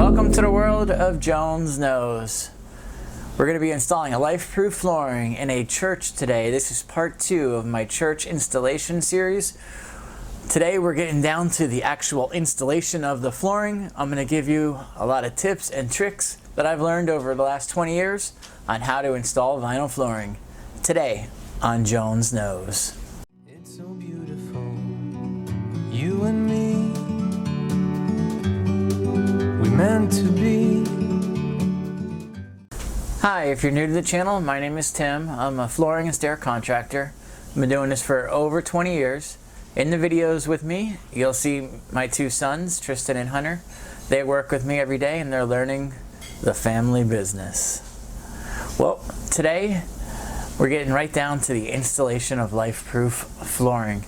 Welcome to the world of Jones Knows. We're going to be installing a Lifeproof flooring in a church today. This is part 2 of my church installation series. Today we're getting down to the actual installation of the flooring. I'm going to give you a lot of tips and tricks that I've learned over the last 20 years on how to install vinyl flooring. Today on Jones Knows. It's so beautiful, you and me, we meant to be. Hi, if you're new to the channel, my name is Tim. I'm a flooring and stair contractor. I've been doing this for over 20 years. In the videos with me, you'll see my 2 sons, Tristan and Hunter. They work with me every day and they're learning the family business. Well, today we're getting right down to the installation of Lifeproof flooring.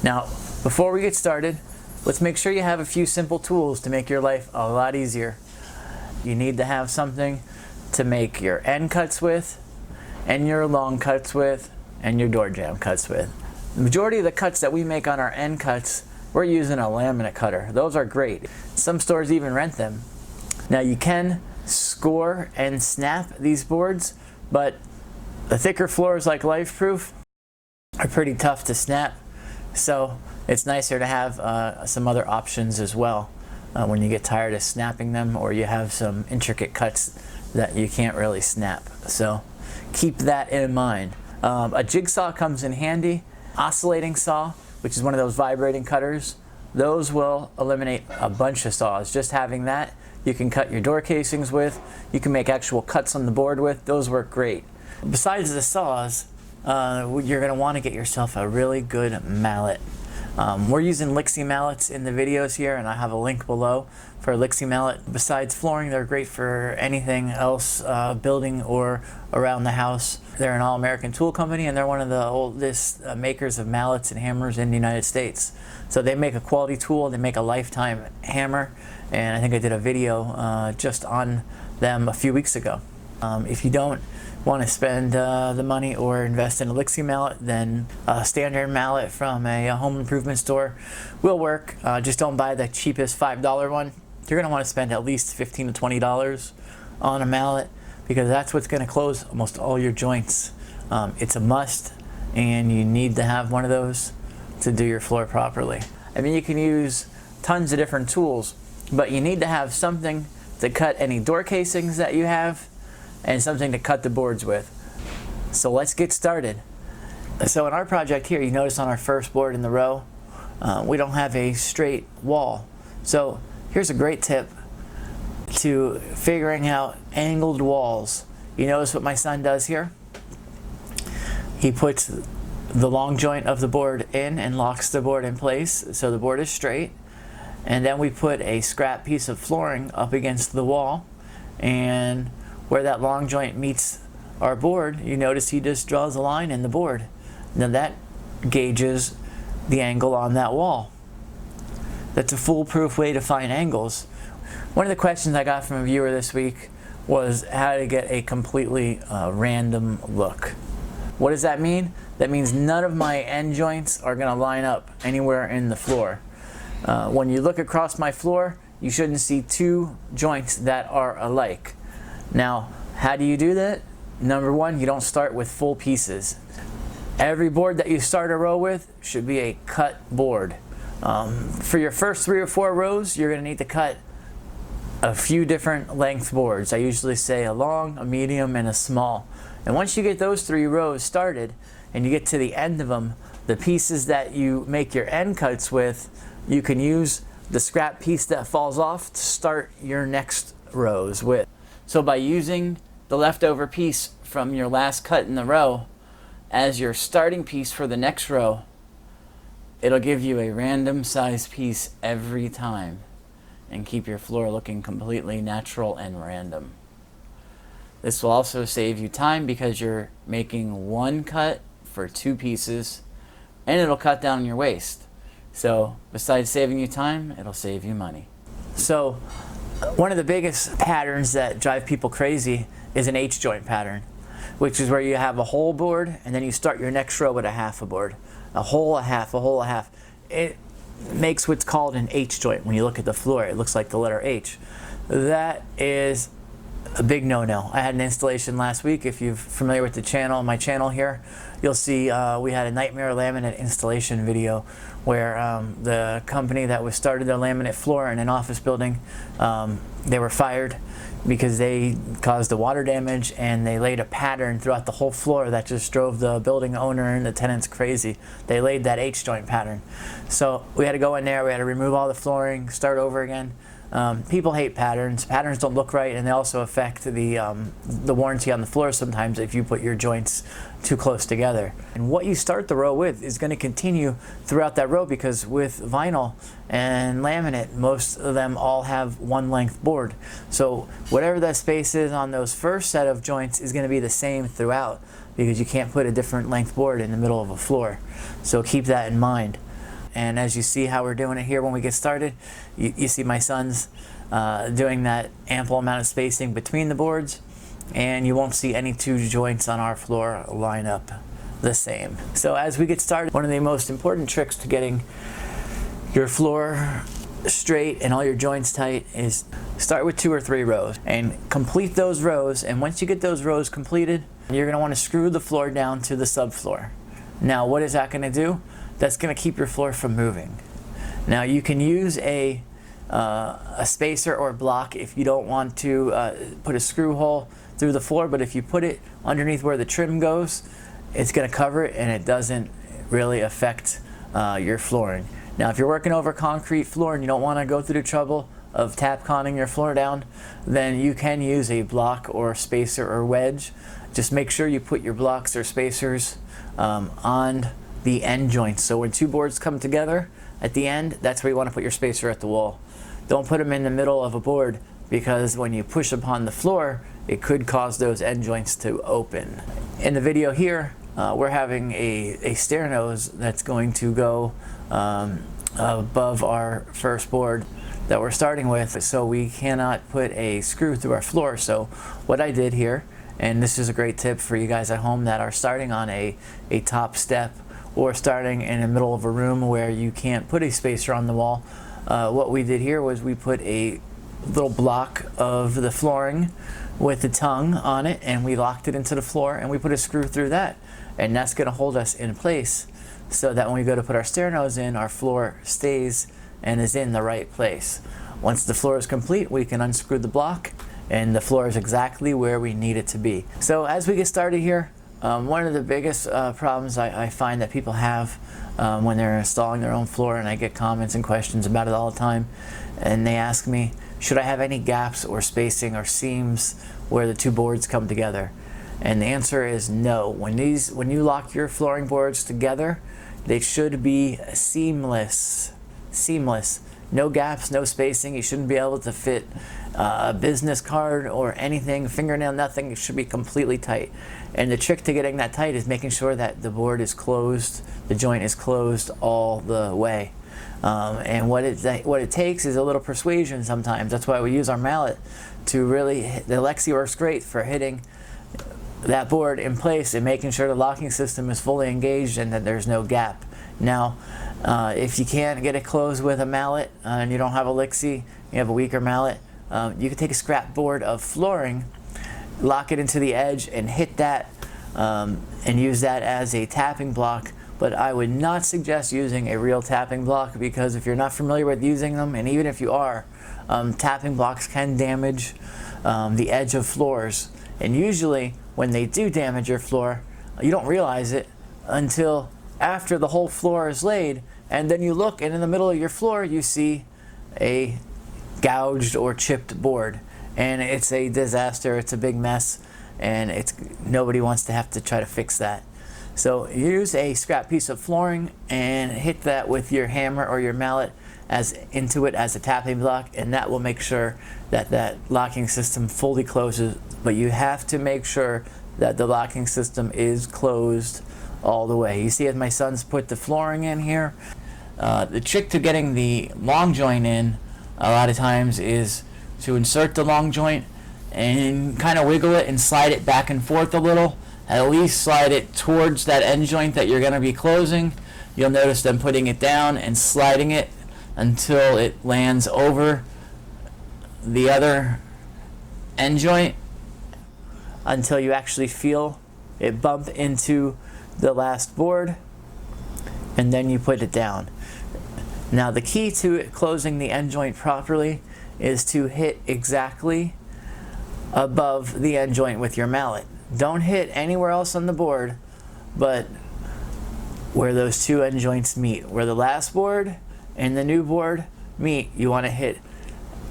Now, before we get started, let's make sure you have a few simple tools to make your life a lot easier. You need to have something to make your end cuts with, and your long cuts with, and your door jamb cuts with. The majority of the cuts that we make on our end cuts, we're using a laminate cutter. Those are great. Some stores even rent them. Now you can score and snap these boards, but the thicker floors like Lifeproof are pretty tough to snap, so it's nicer to have some other options as well when you get tired of snapping them or you have some intricate cuts that you can't really snap. So keep that in mind. A jigsaw comes in handy. Oscillating saw, which is one of those vibrating cutters, those will eliminate a bunch of saws. Just having that, you can cut your door casings with, you can make actual cuts on the board with. Those work great. Besides the saws, you're going to want to get yourself a really good mallet. We're using Lixie mallets in the videos here, and I have a link below for a Lixie mallet. Besides flooring, they're great for anything else, building or around the house. They're an all-American tool company, and they're one of the oldest makers of mallets and hammers in the United States. So they make a quality tool, they make a lifetime hammer, and I think I did a video just on them a few weeks ago. If you don't want to spend the money or invest in a Lixie mallet, then a standard mallet from a home improvement store will work. Just don't buy the cheapest $5 one. You're going to want to spend at least $15 to $20 on a mallet, because that's what's going to close almost all your joints. It's a must, and you need to have one of those to do your floor properly. I mean, you can use tons of different tools, but you need to have something to cut any door casings that you have and something to cut the boards with. So let's get started. So in our project here, you notice on our first board in the row, we don't have a straight wall. So here's a great tip to figuring out angled walls. You notice what my son does here? He puts the long joint of the board in and locks the board in place so the board is straight. And then we put a scrap piece of flooring up against the wall, and where that long joint meets our board, you notice he just draws a line in the board. Now that gauges the angle on that wall. That's a foolproof way to find angles. One of the questions I got from a viewer this week was how to get a completely random look. What does that mean? That means none of my end joints are going to line up anywhere in the floor. When you look across my floor, you shouldn't see 2 joints that are alike. Now, how do you do that? Number 1, you don't start with full pieces. Every board that you start a row with should be a cut board. For your first 3 or 4 rows, you're going to need to cut a few different length boards. I usually say a long, a medium, and a small. And once you get those 3 rows started and you get to the end of them, the pieces that you make your end cuts with, you can use the scrap piece that falls off to start your next rows with. So by using the leftover piece from your last cut in the row as your starting piece for the next row, it'll give you a random size piece every time and keep your floor looking completely natural and random. This will also save you time because you're making 1 cut for 2 pieces, and it'll cut down your waste. So besides saving you time, it'll save you money. So one of the biggest patterns that drive people crazy is an H-joint pattern, which is where you have a whole board and then you start your next row with a half a board. A whole, a half, a whole, a half. makes what's called an H joint. When you look at the floor, it looks like the letter H. That is a big no-no. I had an installation last week. If you're familiar with the channel, my channel here, you'll see we had a nightmare laminate installation video where the company that was started their laminate floor in an office building, they were fired because they caused the water damage, and they laid a pattern throughout the whole floor that just drove the building owner and the tenants crazy. They laid that H joint pattern. So we had to go in there, we had to remove all the flooring, start over again. People hate patterns. Patterns don't look right, and they also affect the warranty on the floor sometimes if you put your joints too close together. And what you start the row with is going to continue throughout that row, because with vinyl and laminate, most of them all have one length board. So whatever that space is on those first set of joints is going to be the same throughout, because you can't put a different length board in the middle of a floor. So keep that in mind. And as you see how we're doing it here when we get started, you see my sons doing that ample amount of spacing between the boards, and you won't see any two joints on our floor line up the same. So as we get started, one of the most important tricks to getting your floor straight and all your joints tight is start with 2 or 3 rows and complete those rows. And once you get those rows completed, you're going to want to screw the floor down to the subfloor. Now, what is that going to do? That's going to keep your floor from moving. Now, you can use a spacer or block if you don't want to put a screw hole through the floor, but if you put it underneath where the trim goes, it's going to cover it, and it doesn't really affect your flooring. Now, if you're working over concrete floor and you don't want to go through the trouble of tap-conning your floor down, then you can use a block or spacer or wedge. Just make sure you put your blocks or spacers on the end joints. So when 2 boards come together at the end, that's where you want to put your spacer at the wall. Don't put them in the middle of a board, because when you push upon the floor, it could cause those end joints to open. In the video here, we're having a stair nose that's going to go above our first board that we're starting with, so we cannot put a screw through our floor. So what I did here, and this is a great tip for you guys at home that are starting on a top step or starting in the middle of a room where you can't put a spacer on the wall, what we did here was we put a little block of the flooring with the tongue on it, and we locked it into the floor, and we put a screw through that, and that's going to hold us in place so that when we go to put our stair nose in, our floor stays and is in the right place. Once the floor is complete, we can unscrew the block, and the floor is exactly where we need it to be. So as we get started here, one of the biggest problems I find that people have when they're installing their own floor, and I get comments and questions about it all the time, and they ask me, should I have any gaps or spacing or seams where the 2 boards come together? And the answer is no. When you lock your flooring boards together, they should be seamless. No gaps, no spacing. You shouldn't be able to fit a business card or anything, fingernail, nothing. It should be completely tight. And the trick to getting that tight is making sure that the board is closed, the joint is closed all the way. And what it takes is a little persuasion sometimes. That's why we use our mallet to really the Lexi works great for hitting that board in place and making sure the locking system is fully engaged and that there's no gap. Now, if you can't get it closed with a mallet and you don't have a Lexi, you have a weaker mallet, you can take a scrap board of flooring, lock it into the edge, and hit that and use that as a tapping block. But I would not suggest using a real tapping block, because if you're not familiar with using them, and even if you are, tapping blocks can damage the edge of floors. And usually when they do damage your floor, you don't realize it until after the whole floor is laid, and then you look, and in the middle of your floor you see a gouged or chipped board, and it's a disaster. It's a big mess, and nobody wants to have to try to fix that. So use a scrap piece of flooring and hit that with your hammer or your mallet into it as a tapping block, and that will make sure that that locking system fully closes. But you have to make sure that the locking system is closed all the way. You see, as my sons put the flooring in here, the trick to getting the long joint in a lot of times is to insert the long joint and kind of wiggle it and slide it back and forth a little. At least slide it towards that end joint that you're going to be closing, You'll notice them putting it down and sliding it until it lands over the other end joint, until you actually feel it bump into the last board, and then you put it down. Now the key to closing the end joint properly is to hit exactly above the end joint with your mallet. Don't hit anywhere else on the board but where those two end joints meet. Where the last board and the new board meet, you want to hit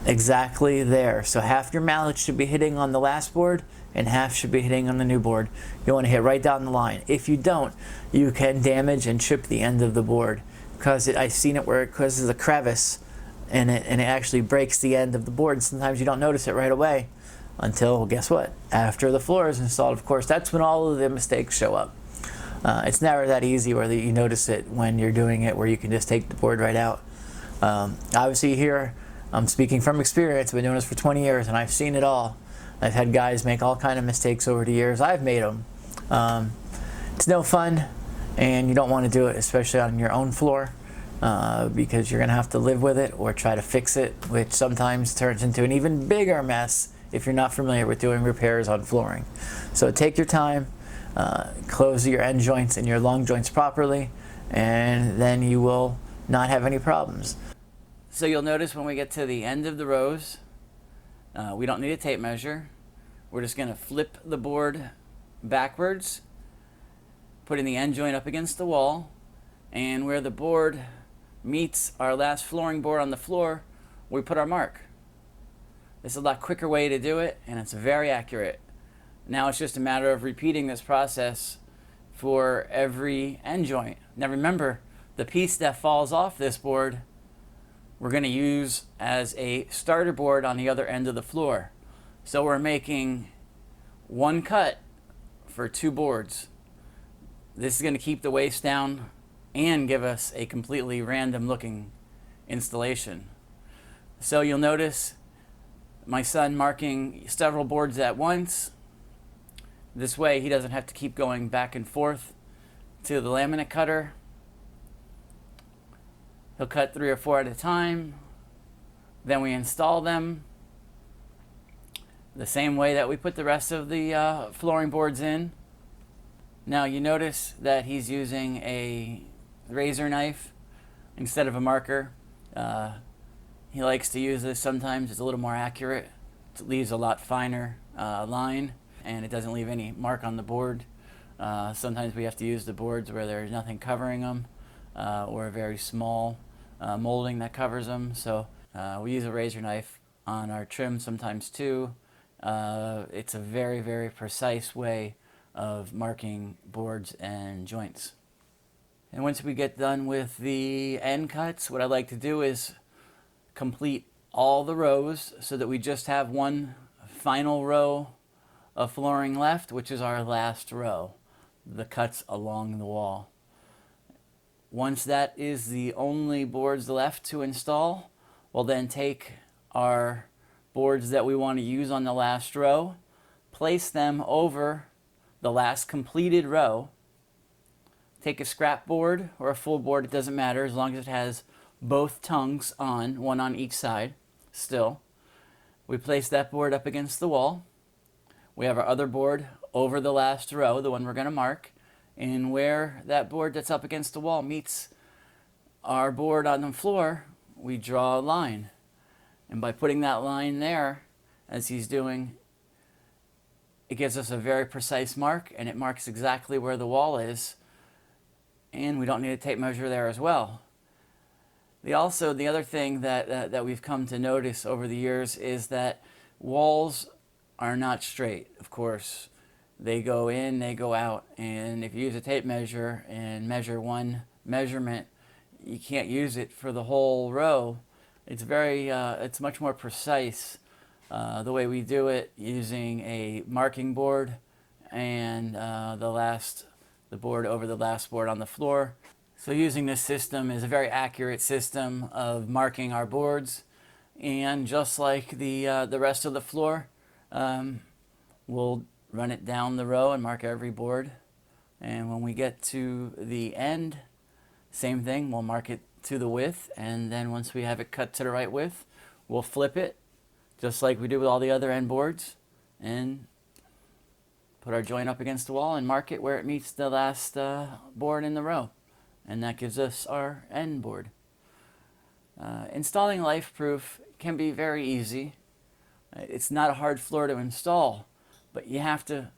exactly there. So half your mallet should be hitting on the last board and half should be hitting on the new board. You want to hit right down the line. If you don't, you can damage and chip the end of the board, because I've seen it where it causes a crevice and it actually breaks the end of the board. Sometimes you don't notice it right away until, guess what? After the floor is installed, of course. That's when all of the mistakes show up. It's never that easy where you notice it when you're doing it, where you can just take the board right out. Obviously here, I'm speaking from experience. I've been doing this for 20 years and I've seen it all. I've had guys make all kind of mistakes over the years. I've made them. It's no fun, and you don't want to do it, especially on your own floor, because you're going to have to live with it or try to fix it, which sometimes turns into an even bigger mess if you're not familiar with doing repairs on flooring. So take your time, close your end joints and your long joints properly, and then you will not have any problems. So you'll notice when we get to the end of the rows, we don't need a tape measure. We're just going to flip the board backwards, putting the end joint up against the wall, and where the board meets our last flooring board on the floor, we put our mark. This is a lot quicker way to do it, and it's very accurate. Now it's just a matter of repeating this process for every end joint. Now remember, the piece that falls off this board, we're going to use as a starter board on the other end of the floor. So we're making one cut for two boards. This is going to keep the waste down and give us a completely random looking installation. So you'll notice my son marking several boards at once. This way he doesn't have to keep going back and forth to the laminate cutter. He'll cut 3 or 4 at a time. Then we install them the same way that we put the rest of the flooring boards in. Now you notice that he's using a razor knife instead of a marker. He likes to use this sometimes. It's a little more accurate. It leaves a lot finer line, and it doesn't leave any mark on the board. Sometimes we have to use the boards where there's nothing covering them, or a very small molding that covers them. So we use a razor knife on our trim sometimes too. It's a very, very precise way of marking boards and joints. And once we get done with the end cuts, what I like to do is complete all the rows so that we just have one final row of flooring left, which is our last row, the cuts along the wall. Once that is the only boards left to install, we'll then take our boards that we want to use on the last row, place them over the last completed row, take a scrap board or a full board, it doesn't matter, as long as it has both tongues on, one on each side still. We place that board up against the wall. We have our other board over the last row, the one we're going to mark, and where that board that's up against the wall meets our board on the floor, we draw a line. And by putting that line there, as he's doing, it gives us a very precise mark, and it marks exactly where the wall is, and we don't need a tape measure there as well. The other thing that we've come to notice over the years is that walls are not straight. Of course, they go in, they go out, and if you use a tape measure and measure one measurement, you can't use it for the whole row. It's much more precise the way we do it, using a marking board and the board over the last board on the floor. So using this system is a very accurate system of marking our boards, and just like the rest of the floor, we'll run it down the row and mark every board, and when we get to the end Same thing, we'll mark it to the width, and then once we have it cut to the right width, we'll flip it, just like we do with all the other end boards, and put our joint up against the wall and mark it where it meets the last board in the row. And that gives us our end board. Installing Lifeproof can be very easy. It's not a hard floor to install, but you have to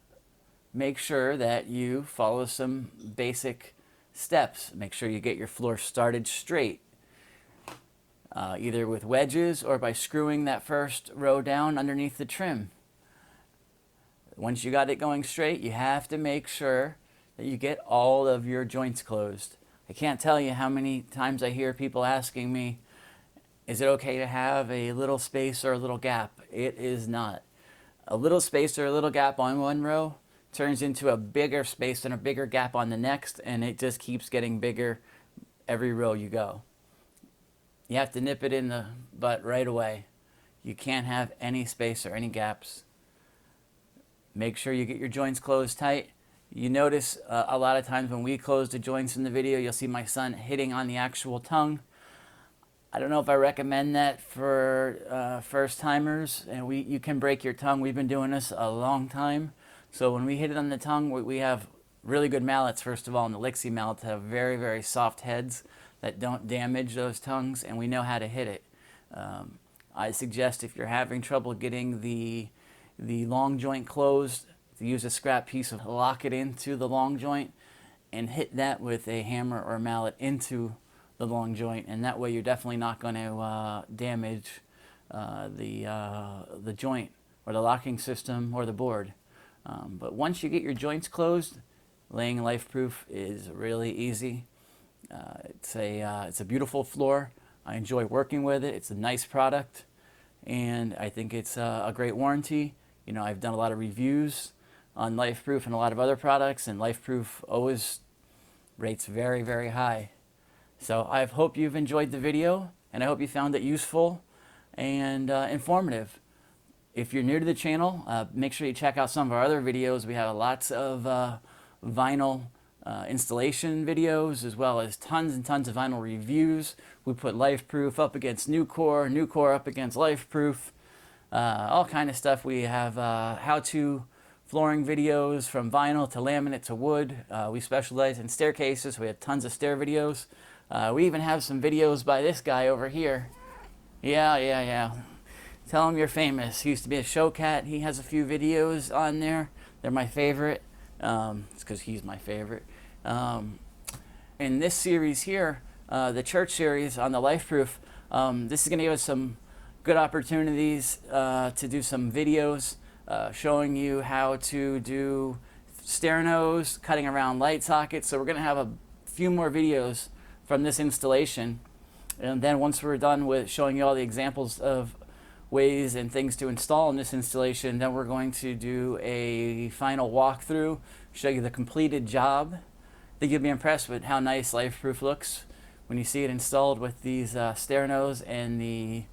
make sure that you follow some basic steps. Make sure you get your floor started straight, either with wedges or by screwing that first row down underneath the trim. Once you got it going straight, you have to make sure that you get all of your joints closed. I can't tell you how many times I hear people asking me, is it okay to have a little space or a little gap? It is not. A little space or a little gap on one row turns into a bigger space and a bigger gap on the next, and it just keeps getting bigger every row you go. You have to nip it in the butt right away. You can't have any space or any gaps. Make sure you get your joints closed tight. You notice a lot of times when we close the joints in the video, you'll see my son hitting on the actual tongue. I don't know if I recommend that for first timers, and you can break your tongue. We've been doing this a long time. So when we hit it on the tongue, we have really good mallets, first of all, and the Lixie mallets have very, very soft heads that don't damage those tongues, and we know how to hit it. I suggest if you're having trouble getting the long joint closed, to use a scrap piece of lock it into the long joint and hit that with a hammer or mallet into the long joint, and that way you're definitely not going to damage the joint or the locking system or the board. But once you get your joints closed, laying Lifeproof is really easy. It's a beautiful floor. I enjoy working with it. It's a nice product, and I think it's a great warranty. You know, I've done a lot of reviews on Lifeproof and a lot of other products, and Lifeproof always rates very, very high. So I hope you've enjoyed the video, and I hope you found it useful and informative. If you're new to the channel, make sure you check out some of our other videos. We have lots of vinyl installation videos, as well as tons and tons of vinyl reviews. We put Lifeproof up against Nucor, Nucor up against Lifeproof, all kind of stuff. We have how-to flooring videos from vinyl to laminate to wood. We specialize in staircases. We have tons of stair videos. We even have some videos by this guy over here. Yeah. Tell him you're famous. He used to be a show cat. He has a few videos on there. They're my favorite. It's because he's my favorite. In this series here, the church series on the Lifeproof, this is going to give us some good opportunities to do some videos showing you how to do stair nose, cutting around light sockets. So we're going to have a few more videos from this installation. And then once we're done with showing you all the examples of ways and things to install in this installation, then we're going to do a final walkthrough, show you the completed job. I think you'll be impressed with how nice Lifeproof looks when you see it installed with these stair nose and the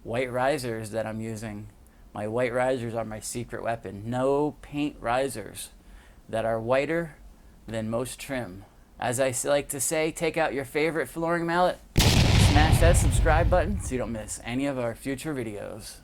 white risers that I'm using. My white risers are my secret weapon. No paint risers that are whiter than most trim. As I like to say, take out your favorite flooring mallet, smash that subscribe button so you don't miss any of our future videos.